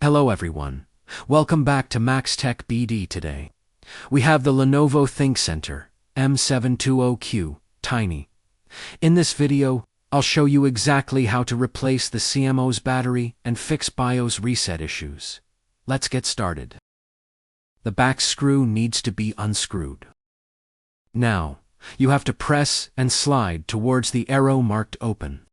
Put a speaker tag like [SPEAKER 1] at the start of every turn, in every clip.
[SPEAKER 1] Hello everyone. Welcome back to MaxTech BD today. We have the Lenovo ThinkCentre M720Q Tiny. In this video, I'll show you exactly how to replace the CMOS battery and fix BIOS reset issues. Let's get started. The back screw needs to be unscrewed. Now, you have to press and slide towards the arrow marked open.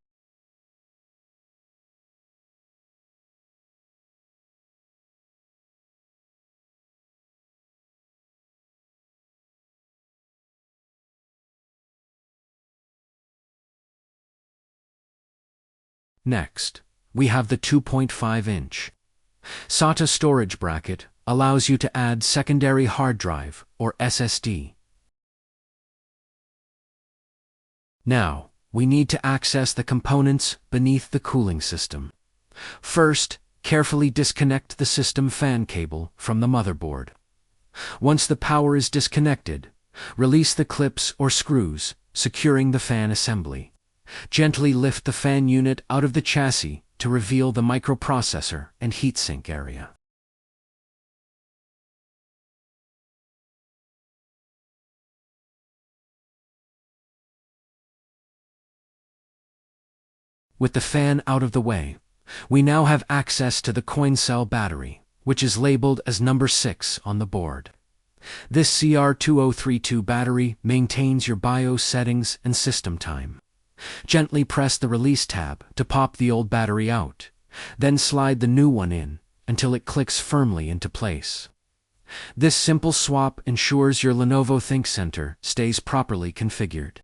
[SPEAKER 1] Next, we have the 2.5-inch SATA storage bracket, allows you to add secondary hard drive or SSD. Now, we need to access the components beneath the cooling system. First, carefully disconnect the system fan cable from the motherboard. Once the power is disconnected, release the clips or screws, securing the fan assembly. Gently lift the fan unit out of the chassis to reveal the microprocessor and heatsink area. With the fan out of the way, we now have access to the coin cell battery, which is labeled as number 6 on the board. This CR2032 battery maintains your BIOS settings and system time. Gently press the release tab to pop the old battery out, then slide the new one in until it clicks firmly into place. This simple swap ensures your Lenovo ThinkCentre stays properly configured.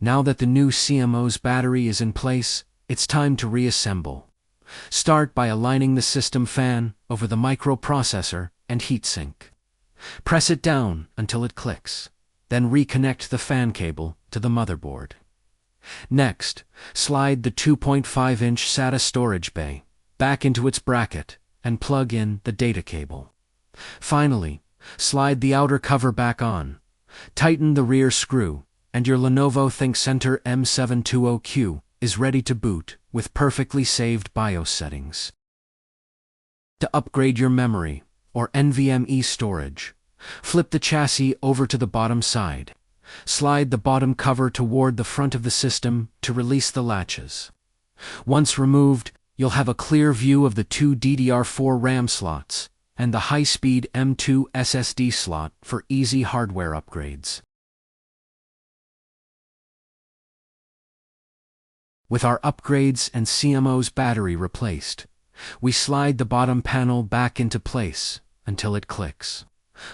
[SPEAKER 1] Now that the new CMOS battery is in place, it's time to reassemble. Start by aligning the system fan over the microprocessor and heatsink. Press it down until it clicks, then reconnect the fan cable to the motherboard. Next, slide the 2.5-inch SATA storage bay back into its bracket and plug in the data cable. Finally, slide the outer cover back on, tighten the rear screw, and your Lenovo ThinkCentre M720Q is ready to boot with perfectly saved BIOS settings. To upgrade your memory or NVMe storage, flip the chassis over to the bottom side. Slide the bottom cover toward the front of the system to release the latches. Once removed, you'll have a clear view of the 2 DDR4 RAM slots and the high-speed M2 SSD slot for easy hardware upgrades. With our upgrades and CMOS battery replaced, we slide the bottom panel back into place until it clicks.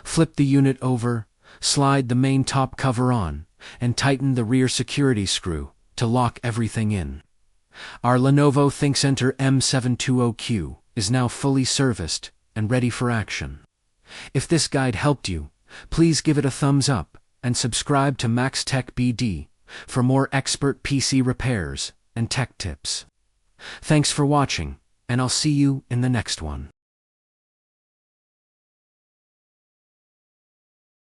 [SPEAKER 1] Flip the unit over, slide the main top cover on, and tighten the rear security screw to lock everything in. Our Lenovo ThinkCentre M720Q is now fully serviced and ready for action. If this guide helped you, please give it a thumbs up and subscribe to MaxTech BD for more expert PC repairs and tech tips. Thanks for watching, and I'll see you in the next one.